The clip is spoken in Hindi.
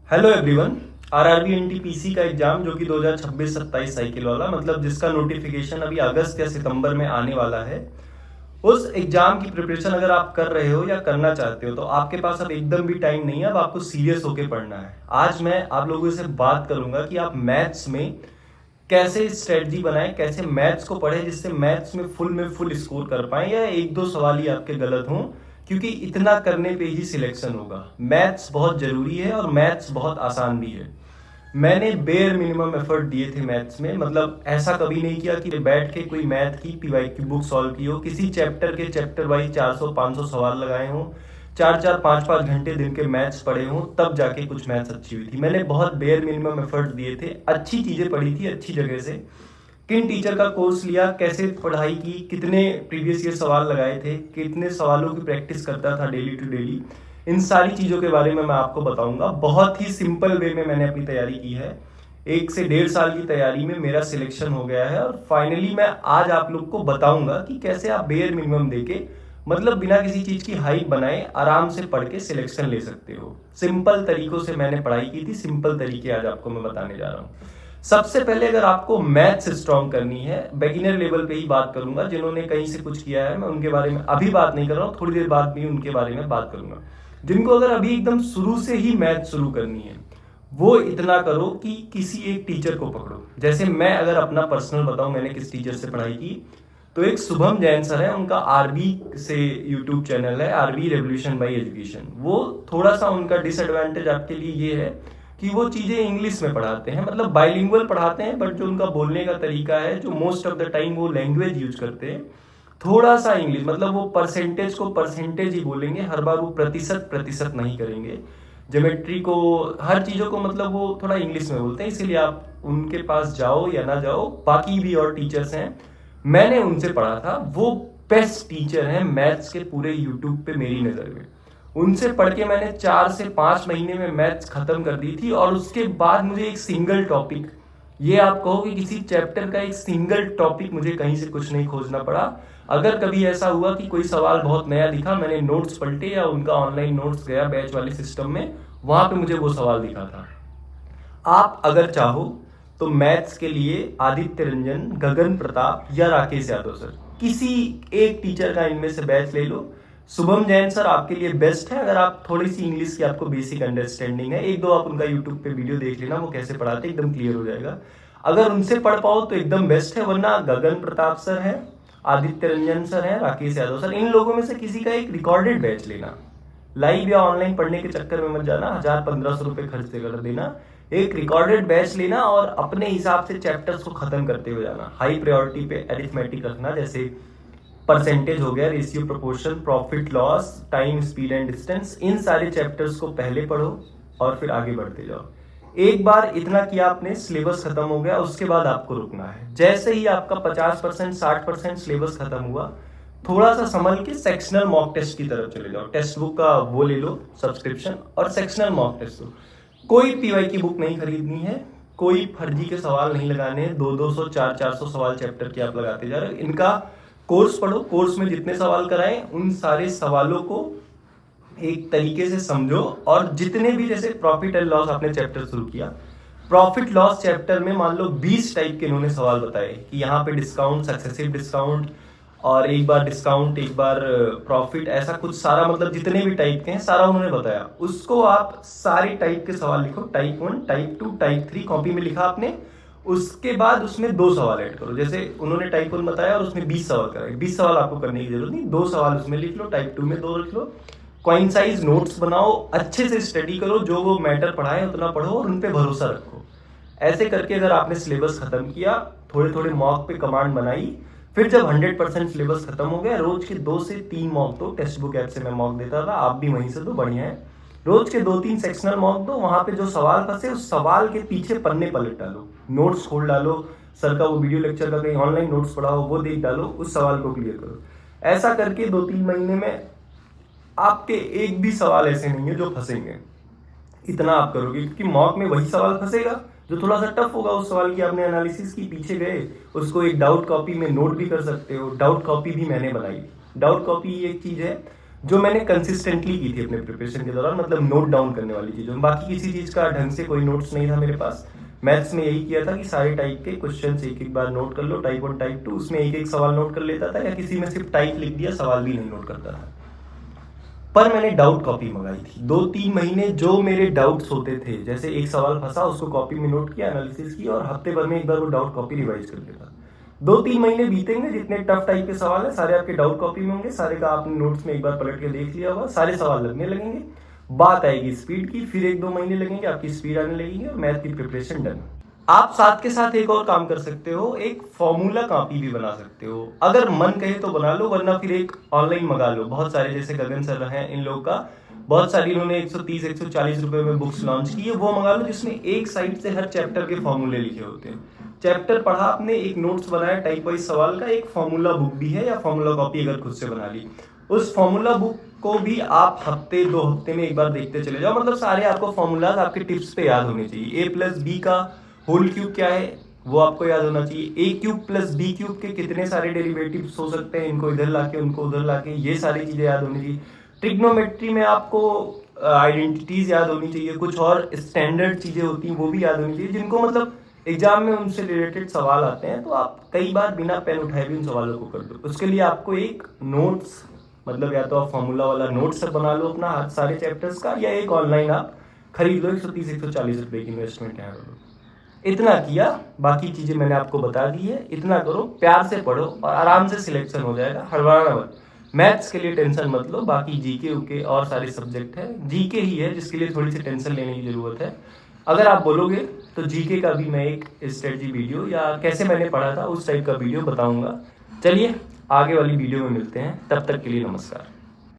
Hello everyone. आरआरबी एनटीपीसी का एग्जाम जो कि 2026-27 साइकिल वाला मतलब जिसका नोटिफिकेशन अभी अगस्त या सितंबर में आने वाला है, उस एग्जाम की प्रिपरेशन अगर आप कर रहे हो या करना चाहते हो तो आपके पास अब एकदम भी टाइम नहीं है। अब आपको सीरियस होके पढ़ना है। आज मैं आप लोगों से बात करूंगा कि आप मैथ्स में कैसे स्ट्रेटजी बनाएं, कैसे मैथ्स को पढ़ें जिससे मैथ्स में फुल स्कोर कर पाए या एक दो सवाल ही आपके गलत हों, क्योंकि इतना करने पे ही सिलेक्शन होगा। मैथ्स बहुत जरूरी है और मैथ्स बहुत आसान भी है। मैंने बेयर मिनिमम एफर्ट दिए थे मैथ्स में, मतलब ऐसा कभी नहीं किया कि बैठ के कोई मैथ की पीवाई की बुक सॉल्व की हो, किसी चैप्टर के चैप्टर वाइज 400-500 सवाल लगाए हों, 4-4 5-5 घंटे दिन के मैथ्स पढ़े हों, तब जाके कुछ मैथ्स अच्छी हुई थी। मैंने बहुत बेयर मिनिमम एफर्ट दिए थे, अच्छी चीजें पढ़ी थी अच्छी जगह से। किन टीचर का कोर्स लिया, कैसे पढ़ाई की, कितने प्रीवियस ईयर सवाल लगाए थे, कितने सवालों की प्रैक्टिस करता था डेली टू डेली, इन सारी चीज़ों के बारे में मैं आपको बताऊंगा। बहुत ही सिंपल वे में मैंने अपनी तैयारी की है। 1 से 1.5 साल की तैयारी में मेरा सिलेक्शन हो गया है और फाइनली मैं आज आप लोग को बताऊंगा कि कैसे आप बेयर मिनिमम देके मतलब बिना किसी चीज़ की हाइप बनाए आराम से पढ़ के सिलेक्शन ले सकते हो। सिंपल तरीकों से मैंने पढ़ाई की थी, सिंपल तरीके आज आपको मैं बताने जा रहा हूँ। सबसे पहले अगर आपको मैथ्स स्ट्रॉन्ग करनी है, बिगिनर लेवल पे ही बात करूंगा। जिन्होंने कहीं से कुछ किया है मैं उनके बारे में अभी बात नहीं कर रहा हूँ, थोड़ी देर बाद भी उनके बारे में बात करूंगा। जिनको अगर अभी एकदम शुरू से ही मैथ शुरू करनी है, वो इतना करो कि किसी एक टीचर को पकड़ो। जैसे मैं अगर अपना पर्सनल बताऊं मैंने किस टीचर से पढ़ाई की, तो एक शुभम जैन सर है, उनका आरबी से यूट्यूब चैनल है, आरबी रेवोल्यूशन बाय एजुकेशन। वो थोड़ा सा उनका डिसएडवांटेज आपके लिए ये है कि वो चीजें इंग्लिश में पढ़ाते हैं, मतलब बाइलिंगुअल पढ़ाते हैं, बट जो उनका बोलने का तरीका है, जो मोस्ट ऑफ द टाइम वो लैंग्वेज यूज करते हैं, थोड़ा सा इंग्लिश, मतलब वो परसेंटेज को परसेंटेज ही बोलेंगे, हर बार वो प्रतिशत प्रतिशत नहीं करेंगे। ज्योमेट्री को, हर चीजों को मतलब वो थोड़ा इंग्लिश में बोलते हैं, इसीलिए आप उनके पास जाओ या ना जाओ, बाकी भी और टीचर्स हैं, मैंने उनसे पढ़ा था, वो बेस्ट टीचर हैं मैथ्स के पूरे यूट्यूब पे मेरी नजर में। उनसे पढ़ के मैंने 4 से 5 महीने में मैथ्स खत्म कर दी थी और उसके बाद मुझे एक सिंगल टॉपिक, ये आप कहो कि किसी चैप्टर का एक सिंगल टॉपिक मुझे कहीं से कुछ नहीं खोजना पड़ा। अगर कभी ऐसा हुआ कि कोई सवाल बहुत नया दिखा, मैंने नोट्स पलटे या उनका ऑनलाइन नोट्स गया बैच वाले सिस्टम में, वहां पे मुझे वो सवाल दिखा था। आप अगर चाहो तो मैथ्स के लिए आदित्य रंजन, गगन प्रताप या राकेश यादव सर, किसी एक टीचर का इनमें से बैच ले लो। शुभम जैन सर आपके लिए बेस्ट है अगर आप थोड़ी सी इंग्लिश की आपको बेसिक अंडरस्टैंडिंग है। एक दो आप उनका यूट्यूब पे वीडियो देख लेना, वो कैसे पढ़ाते हैं एकदम क्लियर हो जाएगा। अगर उनसे पढ़ पाओ तो एकदम बेस्ट है, वरना गगन प्रताप सर है, आदित्य रंजन सर है, राकेश यादव सर, इन लोगों में से किसी का एक रिकॉर्डेड बैच लेना। लाइव या ऑनलाइन पढ़ने के चक्कर में मत जाना, 1000-1500 रुपए खर्च कर देना। एक रिकॉर्डेड बैच लेना और अपने हिसाब से चैप्टर्स को खत्म करते हुए जाना। हाई प्रायोरिटी पे अरिथमेटिक रखना, जैसे परसेंटेज हो गया, ratio, proportion, profit loss, time, speed and distance, इन सारे चैप्टर्स को पहले पढ़ो और फिर आगे बढ़ते जाओ। एक बार इतना किया आपने, सिलेबस खत्म हो गया, उसके बाद आपको रुकना है। जैसे ही आपका 50% 60% सिलेबस खत्म हुआ, थोड़ा सा संभल के सेक्शनल मॉक टेस्ट की तरफ चले जाओ। टेक्स्ट बुक का वो ले लो सब्सक्रिप्शन और सेक्शनल मॉक टेस्ट दो। कोई पीवाई की बुक नहीं खरीदनी है, कोई फर्जी के सवाल नहीं लगाने हैं। 200-200 400-400 सवाल चैप्टर के आप लगाते जा रहे हो। इनका कोर्स पढ़ो, कोर्स में जितने सवाल कराएं उन सारे सवालों को एक तरीके से समझो। और जितने भी, जैसे प्रॉफिट एंड लॉस आपने चैप्टर शुरू किया, प्रॉफिट लॉस चैप्टर में मान लो 20 टाइप के इन्होंने सवाल बताए कि यहाँ पे डिस्काउंट, सक्सेसिव डिस्काउंट, और एक बार डिस्काउंट, एक बार प्रॉफिट, ऐसा कुछ सारा, मतलब जितने भी टाइप के हैं सारा उन्होंने बताया। उसको आप सारे टाइप के सवाल लिखो, टाइप 1, टाइप 2, टाइप 3 कॉपी में लिखा आपने। उसके बाद उसमें 2 सवाल ऐड करो। जैसे उन्होंने टाइप 1 बताया और उसमें 20 सवाल कराए, 20 सवाल आपको करने की जरूरत नहीं, 2 सवाल उसमें लिख लो, टाइप 2 में 2 लिख लो। क्वाइंसाइज नोट्स बनाओ, अच्छे से स्टडी करो, जो वो मैटर पढ़ाए उतना पढ़ो और उन पे भरोसा रखो। ऐसे करके अगर आपने सिलेबस खत्म किया, थोड़े थोड़े मॉक पे कमांड बनाई, फिर जब 100% सिलेबस खत्म हो गया, रोज के 2 से 3 मॉक दो। टेक्स्ट बुक ऐप से मैं मॉक देता था, आप भी वहीं से दो, बढ़िया है। रोज के 2-3 सेक्शनल मॉक दो, वहां पे जो सवाल फंसे उस सवाल के पीछे पन्ने पलट डालो, नोट्स खोल डालो, सर का वो वीडियो लेक्चर का कहीं ऑनलाइन नोट्स पढ़ा हो वो देख डालो, उस सवाल को क्लियर करो। ऐसा करके 2-3 महीने में आपके एक भी सवाल ऐसे नहीं है जो फंसेंगे। इतना आप करोगे, क्योंकि मॉक में वही सवाल फंसेगा जो थोड़ा सा टफ होगा। उस सवाल की आपने एनालिसिस की, पीछे गए, उसको एक डाउट कॉपी में नोट भी कर सकते हो। डाउट कॉपी भी मैंने बनाई। डाउट कॉपी एक चीज है जो मैंने कंसिस्टेंटली की थी अपने प्रिपरेशन के दौरान, मतलब नोट डाउन करने वाली चीज़ों। बाकी किसी चीज़ का ढंग से कोई नोट्स नहीं था मेरे पास। मैथ्स में यही किया था कि सारे टाइप के क्वेश्चन एक एक बार नोट कर लो, टाइप 1 टाइप 2, उसमें एक एक सवाल नोट कर लेता था, या किसी में सिर्फ टाइप लिख दिया, सवाल भी नहीं नोट करता था। पर मैंने डाउट कॉपी मंगाई थी। 2-3 महीने जो मेरे डाउट्स होते थे, जैसे एक सवाल फंसा, उसको कॉपी में नोट किया, एनालिसिस की, और हफ्ते भर में एक बार वो डाउट कॉपी रिवाइज कर लेता। 2-3 महीने बीतेंगे, जितने टफ टाइप के सवाल है सारे आपके डाउट कॉपी में होंगे, सारे का आपने नोट्स में एक बार पलट के देख लिया होगा, सारे सवाल लगने लगेंगे। बात आएगी स्पीड की, फिर 1-2 महीने लगेंगे, आपकी स्पीड आने लगेगी और मैथ की प्रिपरेशन डन। आप साथ के साथ एक और काम कर सकते हो, एक फॉर्मूला कॉपी भी बना सकते हो। अगर मन कहे तो बना लो, वरना फिर एक ऑनलाइन मंगा लो। बहुत सारे जैसे गगन सर हैं, इन लोगों का बहुत सारी, इन्होंने 130-140 रुपए में बुक्स लॉन्च की है, वो मंगा लो, जिसमें एक साइड से हर चैप्टर के फॉर्मूले लिखे होते हैं। चैप्टर पढ़ा आपने, एक नोट्स बनाया टाइप वाइज सवाल का, एक फॉर्मूला बुक भी है, या फॉर्मूला कॉपी अगर खुद से बना ली, उस फॉर्मूला बुक को भी आप हफ्ते 2 हफ्ते में एक बार देखते चले जाओ। मतलब सारे आपको फॉर्मूलाज आपके टिप्स पे याद होने चाहिए। a+b का होल क्यूब क्या है वो आपको याद होना चाहिए। a³ + b³ के कितने सारे डेरिवेटिव्स हो सकते हैं, इनको इधर लाके उनको उधर लाके, ये सारी चीजें याद होनी चाहिए। ट्रिग्नोमेट्री में आपको आइडेंटिटीज याद होनी चाहिए, कुछ और स्टैंडर्ड चीजें होती हैं वो भी याद होनी चाहिए, जिनको मतलब एग्जाम में उनसे रिलेटेड सवाल आते हैं, तो आप कई बार बिना पेन उठाए भी उन सवालों को कर दो। उसके लिए आपको एक नोट्स, मतलब या तो आप फॉर्मूला वाला नोट्स बना लो अपना सारे चैप्टर्स का, या एक ऑनलाइन आप खरीद लो, 130-140 रुपए की इन्वेस्टमेंट है। इतना किया, बाकी चीजें मैंने आपको बता दी है। इतना करो, प्यार से पढ़ो और आराम से सिलेक्शन हो जाएगा, हड़बड़ाना मत। मैथ्स के लिए टेंशन मत लो, बाकी जीके उके और सारे सब्जेक्ट है, जीके ही है जिसके लिए थोड़ी सी टेंशन लेने की जरूरत है। अगर आप बोलोगे तो जीके का भी मैं एक स्ट्रेटजी वीडियो या कैसे मैंने पढ़ा था उस टाइप का वीडियो बताऊंगा। चलिए आगे वाली वीडियो में मिलते हैं, तब तक के लिए नमस्कार।